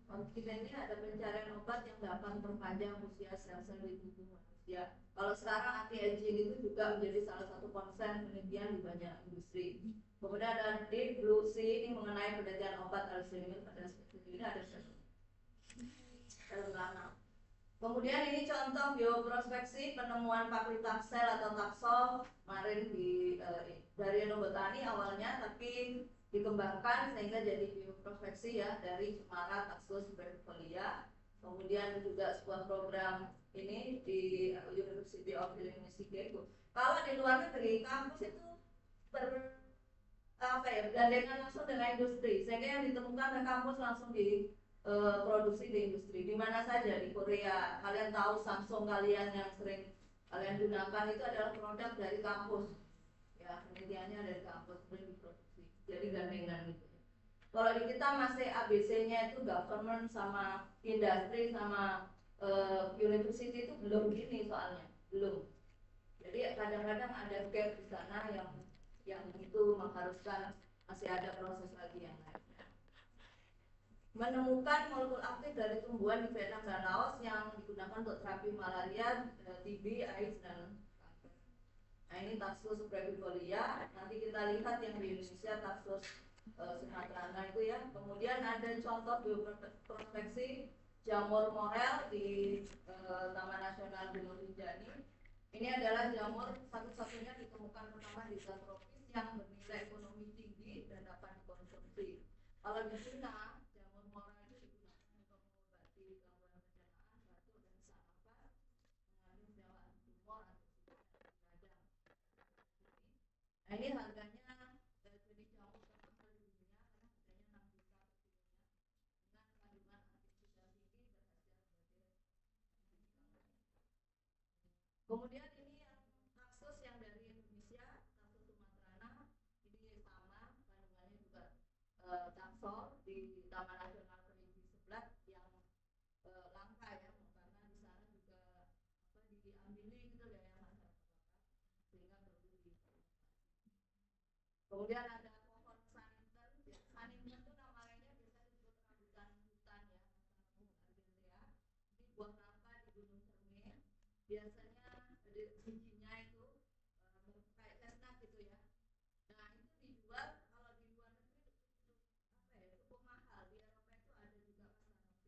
kontinennya ini ada pencarian obat yang dapat memperpanjang usia sel-sel di tubuh manusia. Kalau sekarang anti-aging itu juga menjadi salah satu konsen penelitian di banyak industri. Kemudian ada Deep Blue Sea, ini mengenai penelitian obat Alzheimer pada spesies ini ada film lama. Kemudian ini contoh bioprospeksi penemuan Paclitaxel atau taxol kemarin dari Enobotani awalnya, tapi dikembangkan sehingga jadi bioprospeksi ya dari Cemara Taxus vertifolia. Kemudian juga sebuah program ini di University of Illinois Chicago. Kalau di luar negeri kampus itu bergandengan langsung dengan industri, sehingga yang ditemukan di kampus langsung produksi di industri. Di mana saja di Korea, kalian tahu Samsung kalian yang sering kalian gunakan itu adalah produk dari kampus, ya penelitiannya dari kampus sering diproduksi. Jadi gandengan gitu. Kalau di kita masih ABC-nya itu government sama industri sama university itu belum gini soalnya, belum. Jadi kadang-kadang ada gap di sana yang itu mengharuskan masih ada proses lagi yang lainnya. Menemukan molekul aktif dari tumbuhan di Vietnam dan Laos yang digunakan untuk terapi malaria, TB, AIDS dan kanker. Nah ini Taxus brevifolia. Nanti kita lihat yang di Indonesia Taxus sumatrana itu ya. Kemudian ada contoh bioprospeksi jamur morel di Taman Nasional Gunung Rinjani. Ini adalah jamur satu-satunya ditemukan pertama di zona tropis yang bernilai ekonomi tinggi dan dapat dikonsumsi. Kalau di China, jamur morel itu digunakan untuk mengobati gangguan pencernaan, batuk dan sesak nafas, mengandung senyawa antitumor, antiseptik, radang. Nah ini harganya jenis jamur termahal di dunia karena harganya 6 juta per kilonya dengan kandungan antiseptik tinggi berhasil sebagai. Kemudian ini yang Taxus yang dari Indonesia, Taxus sumatrana, ini sama kandungannya juga taksol di Taman Nasional Kerinci Sebelat yang langka ya, karena di sana juga diambili gitu ya yang masyarakat lokal sehingga perlu diproduksi. Kemudian ada pohon saninten, ya, saninten itu nama lainnya biasanya disebut rambutan hutan ya, Argentea. Ini buah nangka di Gunung Cermin, biasanya bijinya itu kayak chestnut gitu ya. Nah itu dijual kalau di luar negeri cukup mahal. Di Eropa itu ada juga masanose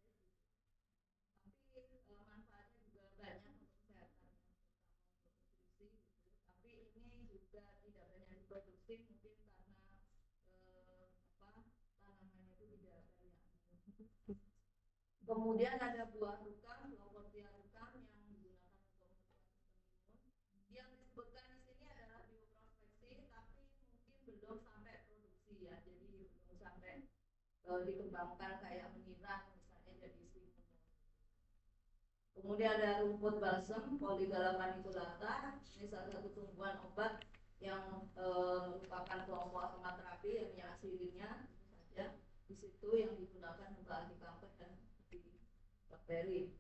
gitu. Tapi manfaatnya juga banyak untuk kesehatan ya, terutama untuk nutrisi gitu. Tapi ini juga tidak banyak diproduksi mungkin karena tanamannya itu tidak banyak. Kemudian ada buah rukam, Loportia rukam yang digunakan untuk menguat sistem imun. Yang disebutkan di sini adalah bioprospeksi, tapi mungkin belum sampai produksi ya, jadi belum sampai dikembangkan kayak menyerang misalnya jadi selimut. Kemudian ada rumput balsem, Polygala paniculata. Ini salah satu tumbuhan obat yang merupakan kelompok aromaterapi yang minyak asyirinya itu saja. Di situ yang digunakan untuk anti kanker dan bakteri.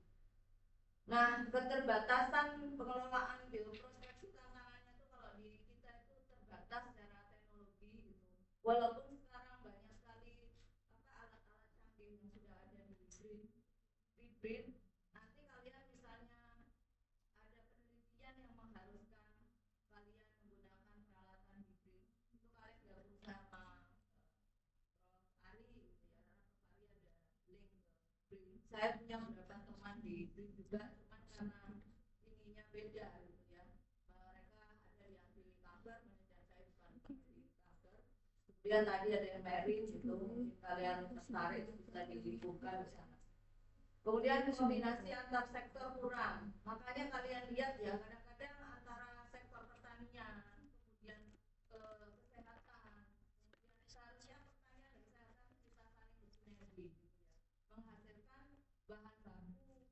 Nah, keterbatasan pengelolaan bioprospeksi tantangannya itu kalau di kita itu terbatas secara teknologi gitu. Walaupun sekarang banyak sekali alat-alat canggih yang sudah ada di BRIN. Nanti kalian misalnya ada penelitian yang mengharuskan kalian menggunakan peralatan di BRIN, itu kalian nggak usah sama Prof. Ari gitu ya, karena Prof. Ari ada link ke BRIN. Saya punya beberapa teman di BRIN juga, cuman karena ininya beda gitu ya. Mereka ada yang di kanker, dan saya bukan di kanker. Kemudian tadi ada yang marine gitu, mungkin kalian tertarik bisa dibuka di sana. Kemudian kombinasi antar sektor kurang, makanya kalian lihat ya kadang-kadang antara sektor pertanian, kemudian kesehatan, kemudian seharusnya pertanian dan kesehatan bisa saling bersinergi gitu ya, menghasilkan bahan baku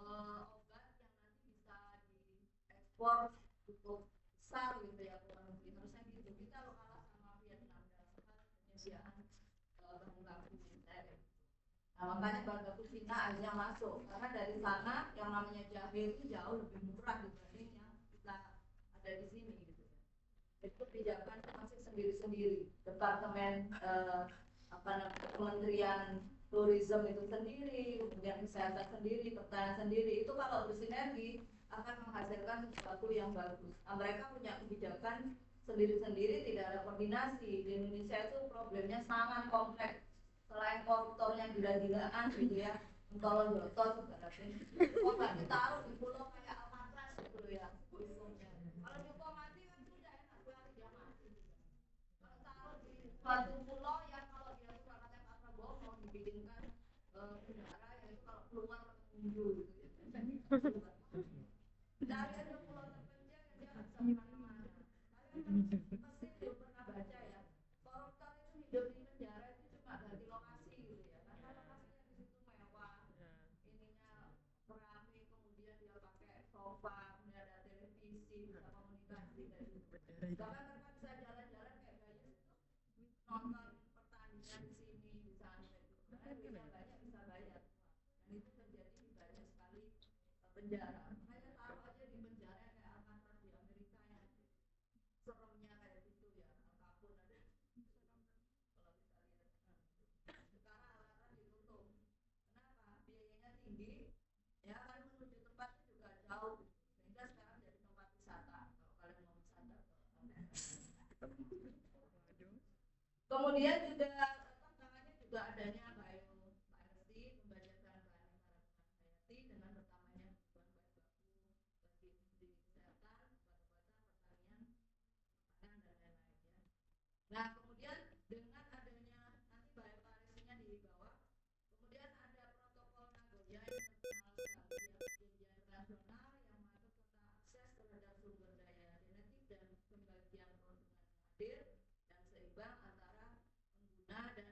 obat yang nanti bisa diekspor cukup besar gitu ya ke luar negeri. Harusnya gitu. Kita lo kalah sama Vietnam dalam hal penyediaan bahan baku militer. Nah, makanya bahan baku Cina akhirnya masuk karena dari sana yang namanya jahe itu jauh lebih murah dibanding yang kita ada di sini gitu ya. Itu kebijakan masih sendiri-sendiri. Departemen Kementerian Tourism itu sendiri, kemudian kesehatan sendiri, pertanian sendiri. Itu kalau bersinergi akan menghasilkan sesuatu yang bagus. Nah, mereka punya kebijakan sendiri-sendiri, tidak ada koordinasi. Di Indonesia itu problemnya sangat kompleks. Selain koruptornya gila-gilaan gitu ya, tolong jotos segala macam. Kok nggak ditaruh di pulau kayak Alcatraz gitu ya, hukumnya. Kalau dihukum mati kan sudah enak sekali dia mati. Kalau taruh di suatu pulau yang kalau dia suka kata Pak Prabowo mau dibikinkan penjara, yaitu kalau keluar mengunjung gitu ya. Dari ada pulau terpencil yang dia nggak bisa kemana-mana. Kalian pasti belum pernah Bahkan mereka bisa jalan-jalan kayak gaya itu, nonton pertandingan di sini di sana itu, karena duitnya banyak bisa bayar. Dan itu terjadi di banyak sekali penjara. Makanya taruh aja di penjara kayak Alcatraz di Amerika yang seremnya kayak gitu ya, apapun ada. Kalau kita lihat, sekarang Alcatraz ditutup. Kenapa? Biayanya tinggi, ya kan menuju tempatnya juga jauh, sehingga sekarang jadi tempat wisata. Kalau kalian mau wisata ke kemudian juga tantangannya juga adanya biopiracy, pembajakan bahan hayati dengan bertambahnya kebutuhan bahan baku bagi industri kesehatan, obat-obatan, pertanian, makanan dan lain-lain ya. Nah, kemudian dengan adanya nanti biopiracy-nya di bawah, kemudian ada protokol Nagoya yang terkenal sekali ya, perjanjian internasional yang mengatur tentang akses terhadap sumber daya genetik dan pembagian keuntungan yang adil dan seimbang antara pengguna dan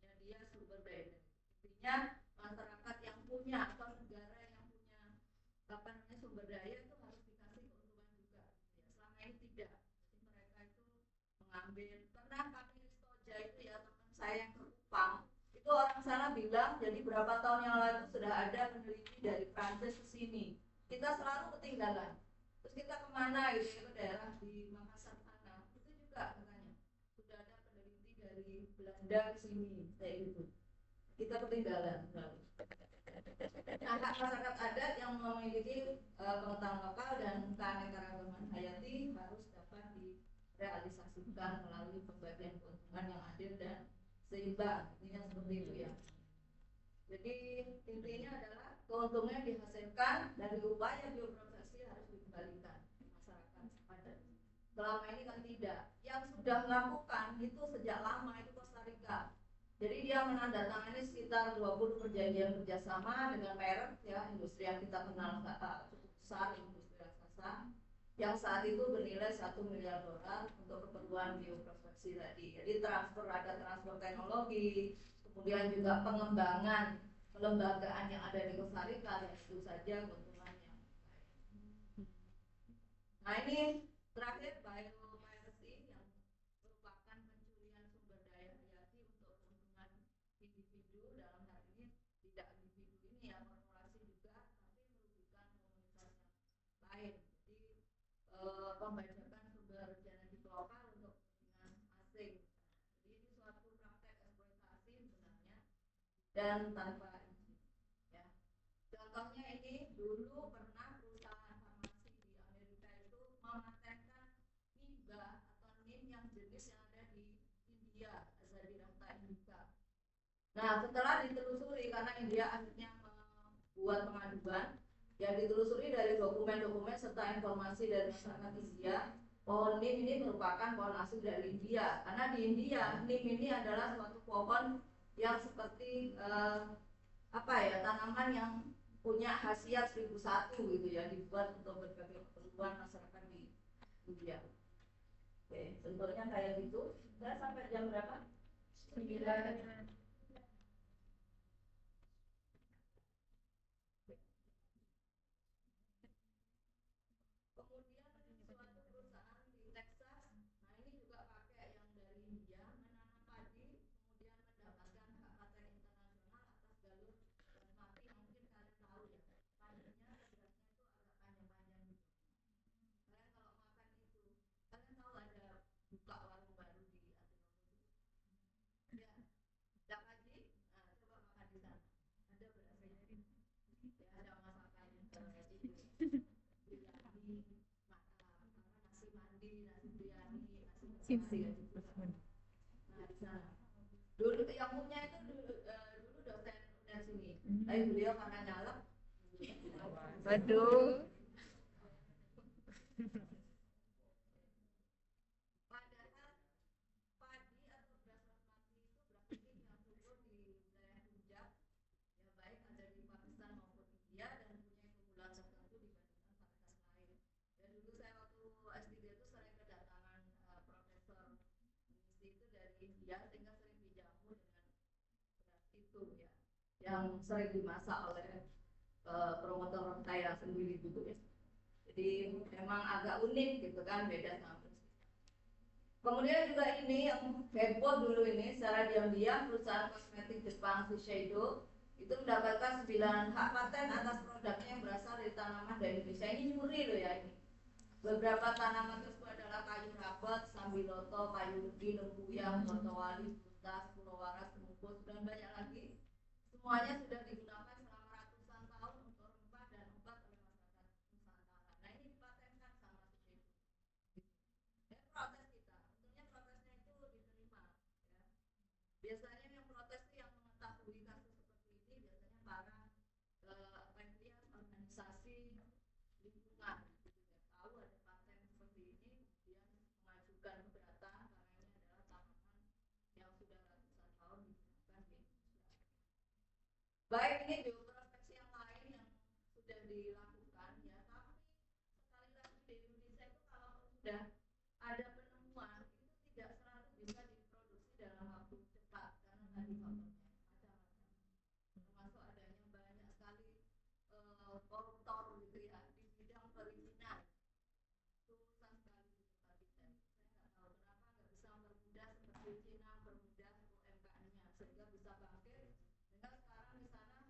penyedia sumber daya. Intinya masyarakat yang punya atau negara yang punya sumber daya itu harus dikasih keuntungan juga. Ya, selama ini tidak. Jadi mereka itu mengambil. Pernah kami di Stoja itu ya, teman saya yang ke Kupang, itu orang sana bilang jadi berapa tahun yang lalu sudah ada peneliti dari Prancis ke sini. Kita selalu ketinggalan. Terus kita kemana gitu ya, ke daerah di Makassar sana, itu juga katanya sudah ada peneliti dari Belanda ke sini kayak gitu. Kita ketinggalan. Nah, masyarakat adat yang memiliki pengetahuan lokal dan keanekaragaman hayati harus dapat direalisasikan melalui pembagian keuntungan yang adil dan seimbang. Intinya seperti itu ya. Jadi intinya adalah keuntungan dihasilkan dari upaya bioprofesi harus dikembalikan ke masyarakat adat. Selama ini kan tidak. Yang sudah melakukan itu sejak lama itu Costa Rica. Jadi dia menandatangani sekitar 20 perjanjian kerjasama dengan merek ya, industri yang kita kenal cukup besar, industri raksasa, yang saat itu bernilai $1 miliar untuk keperluan bioprofesi tadi. Jadi ada transfer teknologi, kemudian juga pengembangan kelembagaan yang ada di Costa Rica, dan tentu saja keuntungannya. Nah ini terakhir biopiracy yang merupakan pencurian sumber daya hayati untuk keuntungan individu, dalam hal ini tidak individu ini ya, korporasi juga, tapi merugikan komunitas yang lain. Jadi pembajakan sumber genetik lokal untuk kepentingan asing. Jadi ini suatu praktek eksploitasi sebenarnya dan tanpa izin. Ya. Contohnya ini dulu pernah perusahaan farmasi di Amerika itu mematenkan MIBA atau NIM yang jenis yang ada di India, Azadirachta indica. Nah, setelah ditelusuri karena India akhirnya membuat pengaduan, yang ditelusuri dari dokumen-dokumen serta informasi dari masyarakat India, pohon NIM ini merupakan pohon asli dari India. Karena di India, NIM ini adalah suatu pohon yang seperti tanaman yang punya khasiat 1001 gitu ya, dibuat untuk berbagai keperluan masyarakat di India. Oke, bentuknya kayak gitu. Saya sampai jam berapa? 9. Kemudian suatu perusahaan di Texas, nah ini juga pakai yang dari India, menanam padi, kemudian mendapatkan hak paten internasional atas galur basmati. Mungkin kalian tahu ya, padinya beratnya itu agak panjang-panjang gitu. Kalian kalau makan itu, kalian tahu ada buka warung baru di Ajinomoto? Ya, tidak padi, nah coba makan di sana. Ada berasnya, ya ada masakan itu. Nasi mandi, nasi biryani, nasi nah di sana. Dulu yang punya itu dulu dosen dari sini. Tapi beliau karena nyalek. Waduh. Padahal padi atau beras basmati itu beras putih yang subur di wilayah Punjab, ya baik ada di Pakistan maupun India, dan punya keunggulan tertentu dibandingkan varietas lain. Dan dulu saya waktu S3 itu sering kedatangan profesor itu dari India, sehingga sering dijamu dengan beras itu ya, yang sering dimasak oleh promotor kaya sendiri gitu ya. Jadi memang agak unik gitu kan, beda sama perusahaan. Kemudian juga ini yang heboh dulu ini, secara diam-diam perusahaan kosmetik Jepang Shiseido itu mendapatkan 9 hak paten atas produknya yang berasal dari tanaman dari Indonesia. Ini nyuri loh ya ini. Beberapa tanaman tersebut adalah kayu rabet, sambiloto, kayu lidi, lembuyang, lotowali, butas, pulau waras, temukus, dan banyak lagi. Semuanya sudah digunakan selama ratusan tahun untuk rempah dan obat oleh masyarakat Nusantara. Nah ini dipatenkan sama Shiseido. Protes kita, untungnya protesnya itu diterima. Ya. Biasanya yang protes itu yang mengetahui kasus seperti ini biasanya para organisasi lingkungan gitu ya, tahu ada paten seperti ini kemudian mengajukan keberatan karena ini adalah tanaman yang sudah ratusan tahun digunakan di Indonesia. Baik, ini bioprospeksi yang lain yang sudah dilakukan ya, tapi sekali lagi di Indonesia itu kalau sudah ada penemuan itu tidak selalu bisa diproduksi dalam waktu cepat karena tadi faktornya macam-macam, termasuk adanya banyak sekali koruptor gitu ya di bidang perizinan. Itu susah sekali di tempat kita. Saya nggak tahu kenapa nggak bisa mempermudah seperti Cina mempermudah UMKM-nya sehingga bisa bangkit. Sehingga sekarang di sana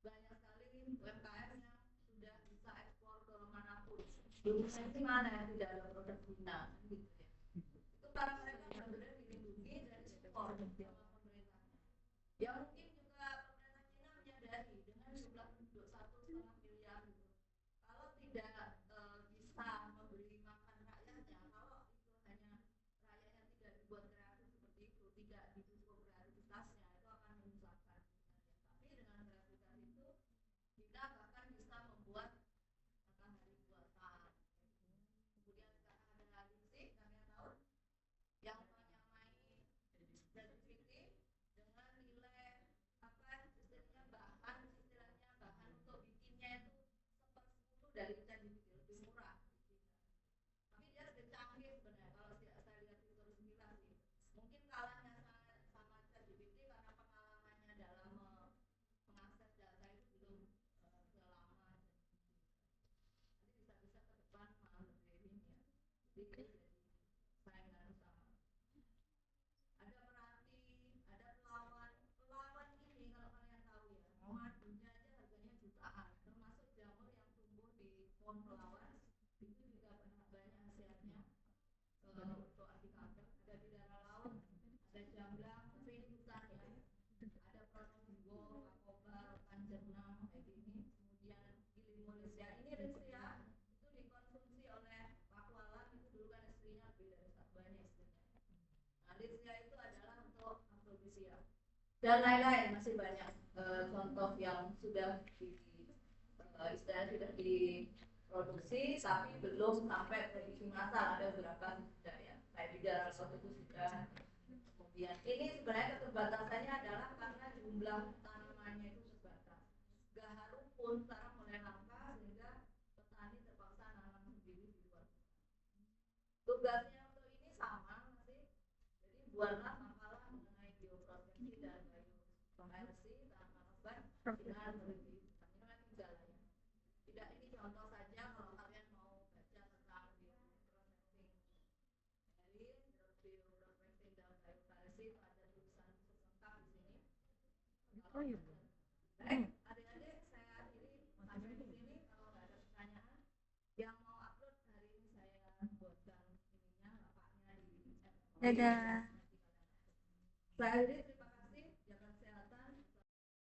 banyak sekali UMKM yang sudah bisa ekspor ke manapun. Indonesia ini mana yang tidak ada produk Cina gitu ya. Itu karena mereka benar-benar dilindungi dan ekspor sama pemerintahnya. Ya mungkin juga pemerintah Cina menyadari dengan jumlah penduduk 1,5 miliar gitu. Kalau tidak bisa memberi makan rakyatnya, kalau itu hanya rakyatnya tidak dibuat kreatif seperti itu, tidak didukung kreativitasnya, itu akan menyusahkan. Tapi dengan kreativitas itu, kita bahkan bisa membuat matahari buatan. Kemudian karena ada listrik, kalian tahu, yang menyamai creativity dengan nilai istilahnya bahan untuk bikinnya itu 1/10 dari ChatGPT, lebih murah. Tapi dia lebih canggih sebenarnya kalau saya lihat itu sekilas sih. Mungkin kalahnya sama ChatGPT karena pengalamannya dalam mengakses data itu belum selama. Nanti bisa-bisa ke depan malah lebih ini ya. Jadi saingan utama. Ada meranti, ada pelawan. Pelawan ini kalau kalian tahu ya, madunya aja harganya jutaan. Termasuk jamur yang tumbuh di pohon pelawan itu juga banyak khasiatnya untuk anti kanker. Ada di daerah laut, ada jamblang, tapi ini hutan ya. Ada pronojibo, kakoba, panjernam kayak gini. Kemudian Ilimonesia. Ini Risia itu dikonsumsi oleh pakualam, itu dulu kan istrinya lebih dari satu banyak istrinya. Nah, Risia itu adalah untuk afrodisia dan lain-lain, masih banyak contoh yang sudah istilahnya sudah diproduksi tapi belum sampai produksi massal. Ada beberapa sudah ya, kayak di daerah laut itu sudah. Kemudian ini sebenarnya keterbatasannya adalah karena jumlah tanamannya itu terbatas. Gaharu pun sekarang mulai langka sehingga petani terpaksa nanam sendiri di luar. Tugasnya untuk ini sama masih, jadi buatlah makalah mengenai bioprospeksi dan biokomersi tanaman obat dengan melebih. Ini kan tinggal ya. Tidak, ini contoh saja kalau kalian mau baca tentang bioprospeksi dari bioprospeksi dan biokomersi itu ada tulisan lengkap di sini. Oh iya. Baik, adik-adik saya akhiri sampai di sini. Kalau nggak ada pertanyaan, yang mau upload hari ini saya buatkan ininya lapaknya di Dadah. saya akhiri.